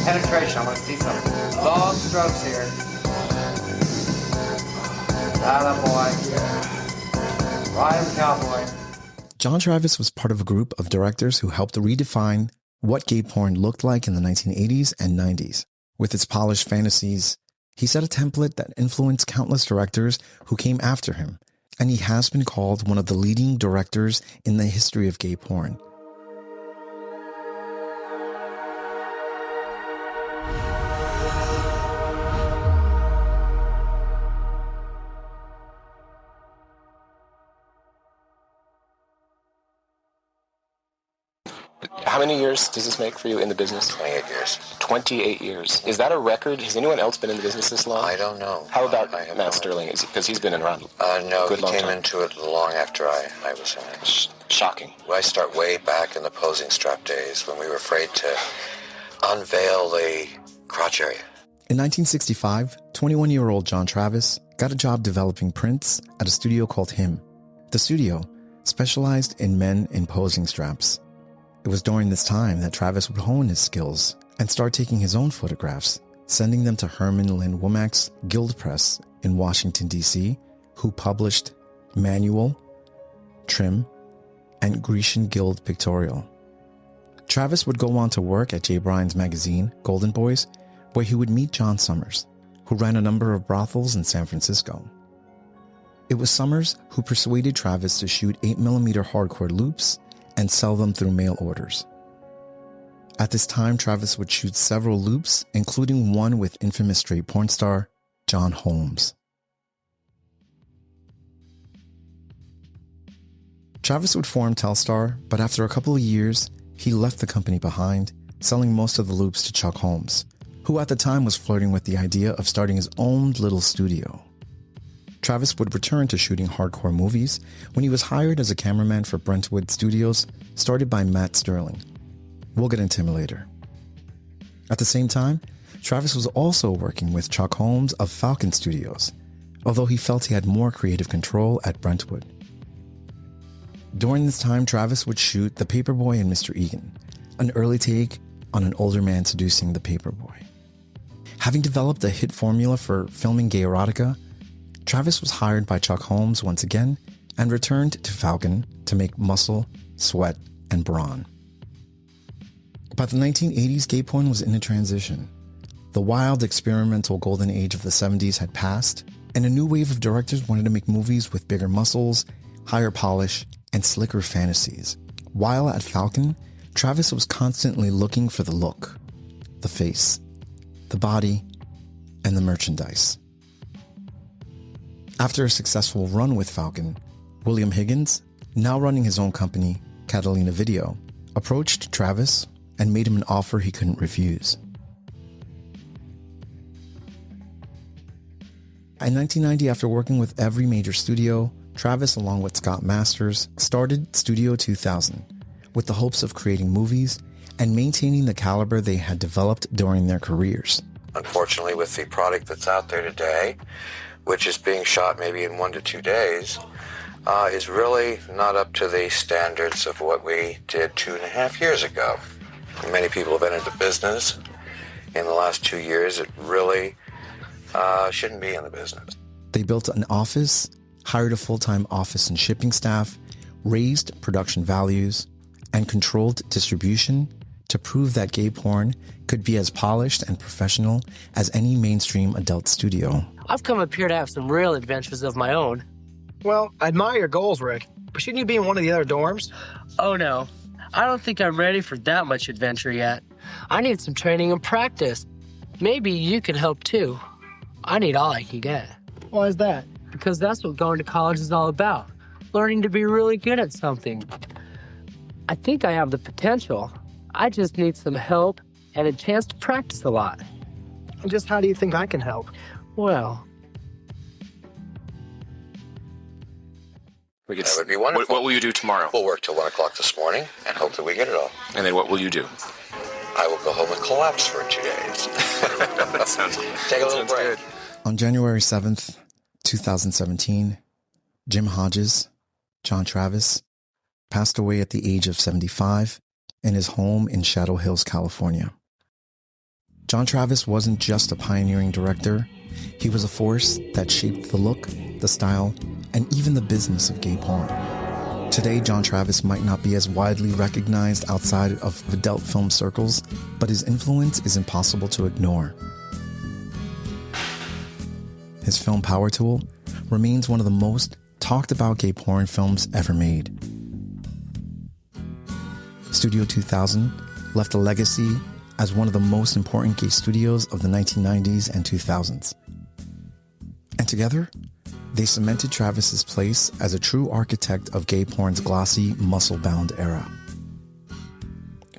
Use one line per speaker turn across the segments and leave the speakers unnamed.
Penetration, I want to see some long strokes here. Atta boy. Ride him, cowboy.
John Travis was part of a group of directors who helped redefine what gay porn looked like in the 1980s and 90s. With its polished fantasies, he set a template that influenced countless directors who came after him, and he has been called one of the leading directors in the history of gay porn.
How many years does this make for you in the business?
28 years.
28 years. Is that a record? Has anyone else been in the business this long?
I don't know.
How about Matt Sterling? Because he's been around
no,
good
he
long
came
time.
into it long after I was in it.
Shocking.
I start way back in the posing strap days when we were afraid to unveil the crotch area.
In 1965, 21-year-old John Travis got a job developing prints at a studio called Him. The studio specialized in men in posing straps. It was during this time that Travis would hone his skills and start taking his own photographs, sending them to Herman Lynn Womack's Guild Press in Washington, D.C., who published Manual, Trim, and Grecian Guild Pictorial. Travis would go on to work at Jay Bryan's magazine, Golden Boys, where he would meet John Summers, who ran a number of brothels in San Francisco. It was Summers who persuaded Travis to shoot 8mm hardcore loops and sell them through mail orders. At this time, Travis would shoot several loops, including one with infamous straight porn star John Holmes. Travis would form Telstar, but after a couple of years, he left the company behind, selling most of the loops to Chuck Holmes, who at the time was flirting with the idea of starting his own little studio. Travis would return to shooting hardcore movies when he was hired as a cameraman for Brentwood Studios, started by Matt Sterling. We'll get into him later. At the same time, Travis was also working with Chuck Holmes of Falcon Studios, although he felt he had more creative control at Brentwood. During this time, Travis would shoot The Paperboy and Mr. Egan, an early take on an older man seducing the paperboy. Having developed a hit formula for filming gay erotica, Travis was hired by Chuck Holmes once again and returned to Falcon to make Muscle, Sweat, and Brawn. By the 1980s, gay porn was in a transition. The wild, experimental golden age of the 70s had passed, and a new wave of directors wanted to make movies with bigger muscles, higher polish, and slicker fantasies. While at Falcon, Travis was constantly looking for the look, the face, the body, and the merchandise. After a successful run with Falcon, William Higgins, now running his own company, Catalina Video, approached Travis and made him an offer he couldn't refuse. In 1990, after working with every major studio, Travis, along with Scott Masters, started Studio 2000 with the hopes of creating movies and maintaining the caliber they had developed during their careers.
Unfortunately, with the product that's out there today, which is being shot maybe in 1 to 2 days, is really not up to the standards of what we did 2.5 years ago. Many people have entered the business in the last 2 years. It really shouldn't be in the business.
They built an office, hired a full-time office and shipping staff, raised production values, and controlled distribution to prove that gay porn could be as polished and professional as any mainstream adult studio.
I've come up here to have some real adventures of my own.
Well, I admire your goals, Rick, but shouldn't you be in one of the other dorms?
Oh no, I don't think I'm ready for that much adventure yet. I need some training and practice. Maybe you can help too. I need all I can get.
Why is that?
Because that's what going to college is all about. Learning to be really good at something. I think I have the potential. I just need some help and a chance to practice a lot.
And just how do you think I can help?
Well,
That would be wonderful.
What will you do tomorrow?
We'll work till 1 o'clock this morning and hope that we get it all.
And then what will you do?
I will go home and collapse for 2 days.
That sounds
Take a little break.
good.
On January 7th, 2017, Jim Hodges, John Travis, passed away at the age of 75 in his home in Shadow Hills, California. John Travis wasn't just a pioneering director, he was a force that shaped the look, the style, and even the business of gay porn. Today, John Travis might not be as widely recognized outside of adult film circles, but his influence is impossible to ignore. His film Power Tool remains one of the most talked about gay porn films ever made. Studio 2000 left a legacy as one of the most important gay studios of the 1990s and 2000s. And together, they cemented Travis's place as a true architect of gay porn's glossy, muscle-bound era.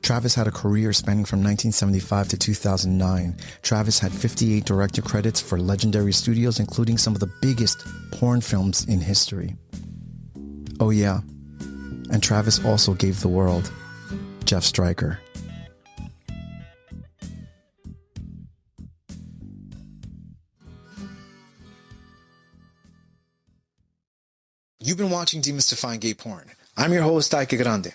Travis had a career spanning from 1975 to 2009. Travis had 58 director credits for legendary studios, including some of the biggest porn films in history. Oh yeah, and Travis also gave the world Jeff Stryker. You've been watching Demystifying Gay Porn. I'm your host, Ike Grande.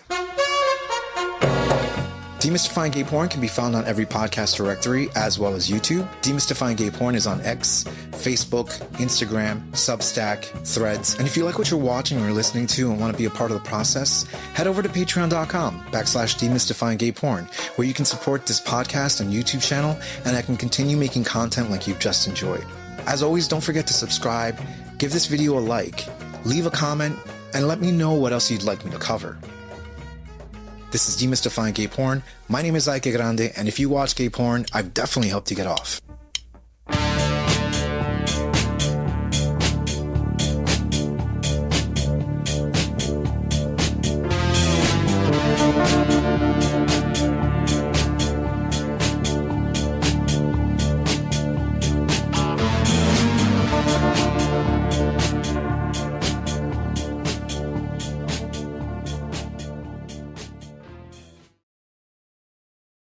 Demystifying Gay Porn can be found on every podcast directory as well as YouTube. Demystifying Gay Porn is on X, Facebook, Instagram, Substack, Threads. And if you like what you're watching or listening to and want to be a part of the process, head over to patreon.com/demystifying gay porn, where you can support this podcast and YouTube channel, and I can continue making content like you've just enjoyed. As always, don't forget to subscribe, give this video a like, leave a comment, and let me know what else you'd like me to cover. This is Demystifying Gay Porn. My name is Ike Grande, and if you watch gay porn, I've definitely helped you get off.